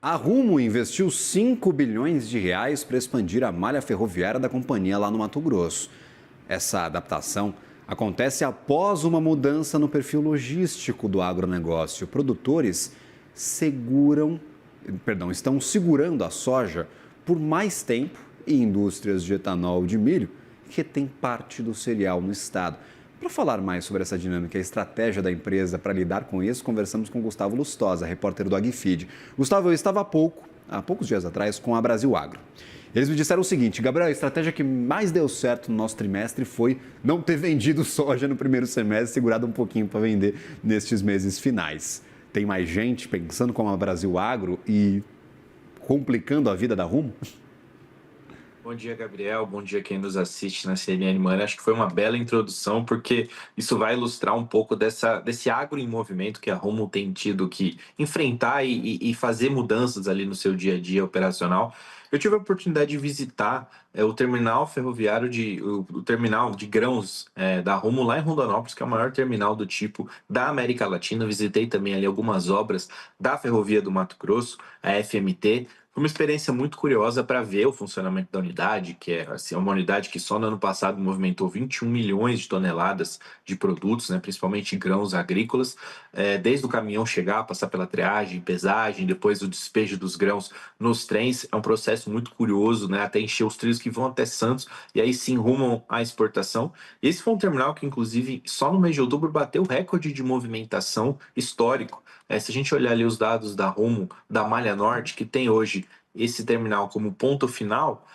A Rumo investiu 5 bilhões de reais para expandir a malha ferroviária da companhia lá no Mato Grosso. Essa adaptação acontece após uma mudança no perfil logístico do agronegócio. Produtores estão segurando a soja por mais tempo e indústrias de etanol de milho retêm parte do cereal no estado. Para falar mais sobre essa dinâmica e a estratégia da empresa para lidar com isso, conversamos com Gustavo Lustosa, repórter do AgFeed. Gustavo, eu estava há poucos dias atrás, com a Brasil Agro. Eles me disseram o seguinte: Gabriel, a estratégia que mais deu certo no nosso trimestre foi não ter vendido soja no primeiro semestre, segurado um pouquinho para vender nestes meses finais. Tem mais gente pensando como a Brasil Agro e complicando a vida da Rumo? Bom dia, Gabriel. Bom dia quem nos assiste na CNN Money. Acho que foi uma bela introdução, porque isso vai ilustrar um pouco desse agro em movimento que a Rumo tem tido que enfrentar e fazer mudanças ali no seu dia a dia operacional. Eu tive a oportunidade de visitar o terminal ferroviário, o terminal de grãos da Rumo lá em Rondonópolis, que é o maior terminal do tipo da América Latina. Visitei também ali algumas obras da Ferrovia do Mato Grosso, a FMT. Foi uma experiência muito curiosa para ver o funcionamento da unidade, que é assim, uma unidade que só no ano passado movimentou 21 milhões de toneladas de produtos, né, principalmente grãos agrícolas, desde o caminhão chegar, passar pela triagem, pesagem, depois o despejo dos grãos nos trens. É um processo muito curioso, né, até encher os trilhos que vão até Santos e aí sim rumam à exportação. Esse foi um terminal que, inclusive, só no mês de outubro bateu o recorde de movimentação histórico. Se a gente olhar ali os dados da Rumo, da Malha Norte, que tem hoje esse terminal como ponto final,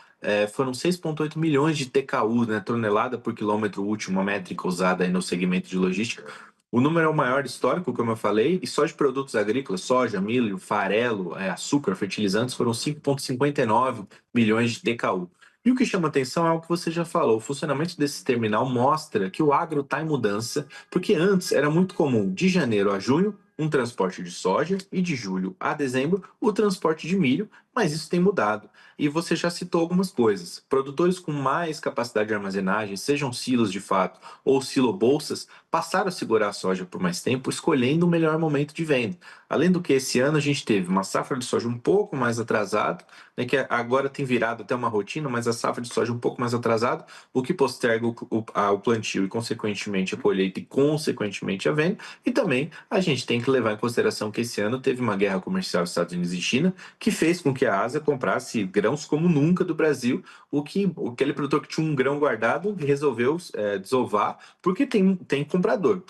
foram 6,8 milhões de TKU, né, tonelada por quilômetro útil, uma métrica usada aí no segmento de logística. O número é o maior histórico, como eu falei, e só de produtos agrícolas, soja, milho, farelo, açúcar, fertilizantes, foram 5,59 milhões de TKU. E o que chama atenção é o que você já falou, o funcionamento desse terminal mostra que o agro está em mudança, porque antes era muito comum, de janeiro a junho, um transporte de soja e de julho a dezembro, o transporte de milho, mas isso tem mudado. E você já citou algumas coisas. Produtores com mais capacidade de armazenagem, sejam silos de fato ou silobolsas, passaram a segurar a soja por mais tempo, escolhendo o melhor momento de venda. Além do que, esse ano a gente teve uma safra de soja um pouco mais atrasada, né, que agora tem virado até uma rotina, mas a safra de soja um pouco mais atrasada, o que posterga o plantio e, consequentemente, a colheita e, consequentemente, a venda. E também a gente tem que levar em consideração que esse ano teve uma guerra comercial dos Estados Unidos e China, que fez com que a Ásia comprasse grãos como nunca do Brasil, aquele produtor que tinha um grão guardado resolveu desovar, porque tem comprador.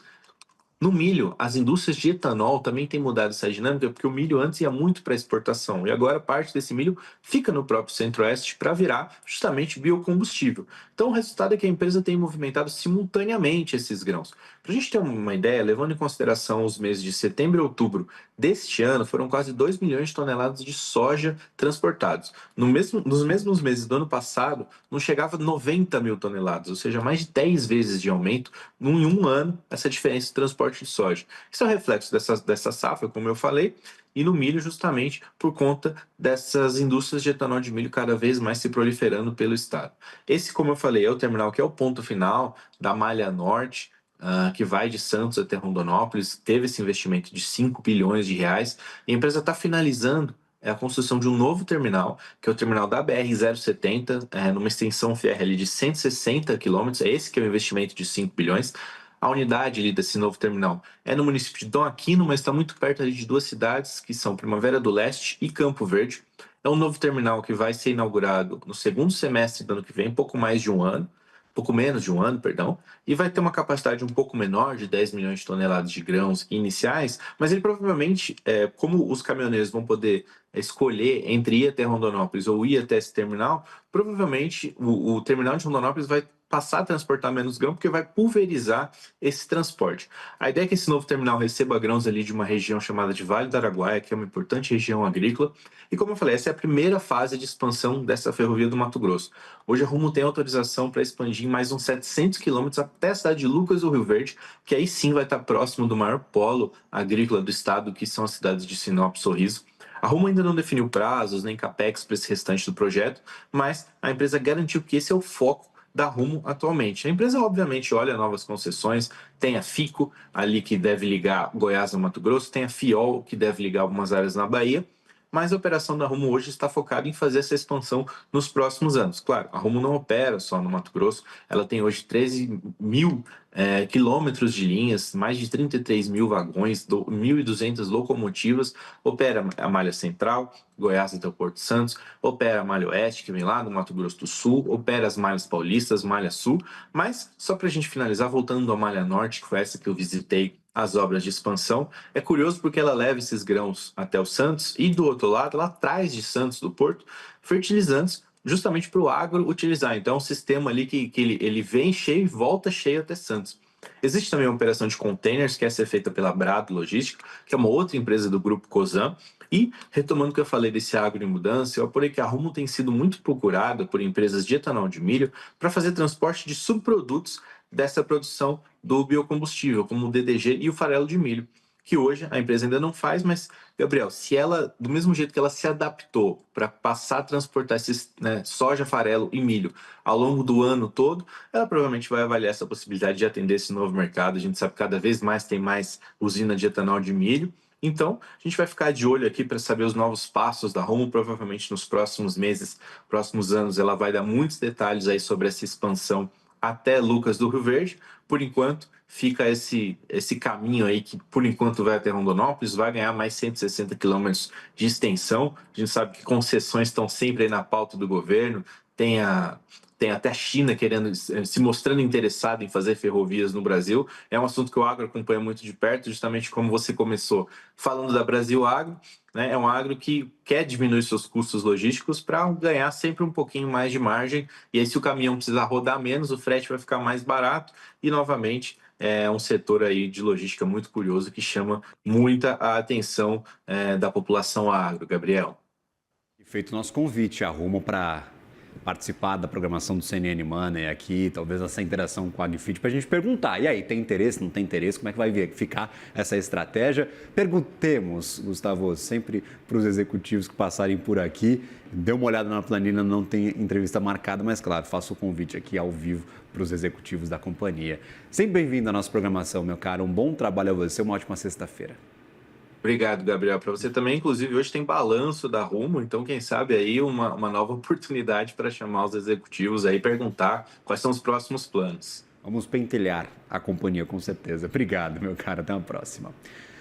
No milho, as indústrias de etanol também têm mudado essa dinâmica, porque o milho antes ia muito para exportação e agora parte desse milho fica no próprio Centro-Oeste para virar justamente biocombustível. Então, o resultado é que a empresa tem movimentado simultaneamente esses grãos. Para a gente ter uma ideia, levando em consideração os meses de setembro e outubro deste ano, foram quase 2 milhões de toneladas de soja transportados. Nos mesmos meses do ano passado, não chegava a 90 mil toneladas, ou seja, mais de 10 vezes de aumento em um ano, essa diferença de transporte de soja. Isso é um reflexo dessa safra, como eu falei, e no milho justamente por conta dessas indústrias de etanol de milho cada vez mais se proliferando pelo estado. Esse, como eu falei, é o terminal que é o ponto final da Malha Norte, que vai de Santos até Rondonópolis, teve esse investimento de 5 bilhões de reais, e a empresa está finalizando a construção de um novo terminal, que é o terminal da BR-070, numa extensão férrea ali de 160 quilômetros. Esse que é o investimento de 5 bilhões. A unidade ali desse novo terminal é no município de Dom Aquino, mas está muito perto ali de duas cidades, que são Primavera do Leste e Campo Verde. É um novo terminal que vai ser inaugurado no segundo semestre do ano que vem, pouco mais de um ano, pouco menos de um ano, perdão, e vai ter uma capacidade um pouco menor, de 10 milhões de toneladas de grãos iniciais, mas ele provavelmente, como os caminhoneiros vão poder escolher entre ir até Rondonópolis ou ir até esse terminal, provavelmente o terminal de Rondonópolis vai passar a transportar menos grão, porque vai pulverizar esse transporte. A ideia é que esse novo terminal receba grãos ali de uma região chamada de Vale do Araguaia, que é uma importante região agrícola, e como eu falei, essa é a primeira fase de expansão dessa ferrovia do Mato Grosso. Hoje a Rumo tem autorização para expandir mais uns 700 quilômetros até a cidade de Lucas do Rio Verde, que aí sim vai estar próximo do maior polo agrícola do estado, que são as cidades de Sinop e Sorriso. A Rumo ainda não definiu prazos nem capex para esse restante do projeto, mas a empresa garantiu que esse é o foco da Rumo atualmente. A empresa, obviamente, olha novas concessões, tem a FICO, ali que deve ligar Goiás ao Mato Grosso, tem a FIOL, que deve ligar algumas áreas na Bahia, mas a operação da Rumo hoje está focada em fazer essa expansão nos próximos anos. Claro, a Rumo não opera só no Mato Grosso, ela tem hoje 13 mil quilômetros de linhas, mais de 33 mil vagões, 1.200 locomotivas, opera a Malha Central, Goiás até o Porto Santos, opera a Malha Oeste, que vem lá do Mato Grosso do Sul, opera as Malhas Paulistas, Malha Sul, mas só para a gente finalizar, voltando à Malha Norte, que foi essa que eu visitei, as obras de expansão, é curioso porque ela leva esses grãos até o Santos e do outro lado, lá atrás de Santos do Porto, fertilizantes justamente para o agro utilizar. Então, é um sistema ali que ele vem cheio e volta cheio até Santos. Existe também a operação de containers, que essa é feita pela Brado Logística, que é uma outra empresa do grupo Cosan. E, retomando o que eu falei desse agro em mudança, eu apurei que a Rumo tem sido muito procurada por empresas de etanol de milho para fazer transporte de subprodutos dessa produção do biocombustível, como o DDG e o farelo de milho, que hoje a empresa ainda não faz, mas, Gabriel, se ela, do mesmo jeito que ela se adaptou para passar a transportar esses, soja, farelo e milho ao longo do ano todo, ela provavelmente vai avaliar essa possibilidade de atender esse novo mercado. A gente sabe que cada vez mais tem mais usina de etanol de milho. Então, a gente vai ficar de olho aqui para saber os novos passos da Rumo. Provavelmente nos próximos meses, próximos anos, ela vai dar muitos detalhes aí sobre essa expansão até Lucas do Rio Verde. Por enquanto, fica esse caminho aí que, por enquanto, vai até Rondonópolis, vai ganhar mais 160 quilômetros de extensão. A gente sabe que concessões estão sempre aí na pauta do governo, tem até a China querendo, se mostrando interessada em fazer ferrovias no Brasil. É um assunto que o agro acompanha muito de perto, justamente como você começou falando da Brasil Agro, né? É um agro que quer diminuir seus custos logísticos para ganhar sempre um pouquinho mais de margem. E aí, se o caminhão precisar rodar menos, o frete vai ficar mais barato. E, novamente, é um setor aí de logística muito curioso que chama muita a atenção da população agro, Gabriel. Feito o nosso convite, arrumo para participar da programação do CNN Money aqui, talvez essa interação com a Agfit, para a gente perguntar, e aí, tem interesse, não tem interesse, como é que vai ficar essa estratégia? Perguntemos, Gustavo, sempre para os executivos que passarem por aqui, dê uma olhada na planilha, não tem entrevista marcada, mas claro, faço o convite aqui ao vivo para os executivos da companhia. Sempre bem-vindo à nossa programação, meu caro, um bom trabalho a você, uma ótima sexta-feira. Obrigado, Gabriel. Para você também, inclusive, hoje tem balanço da Rumo, então quem sabe aí uma nova oportunidade para chamar os executivos aí e perguntar quais são os próximos planos. Vamos pentelhar a companhia, com certeza. Obrigado, meu caro. Até a próxima.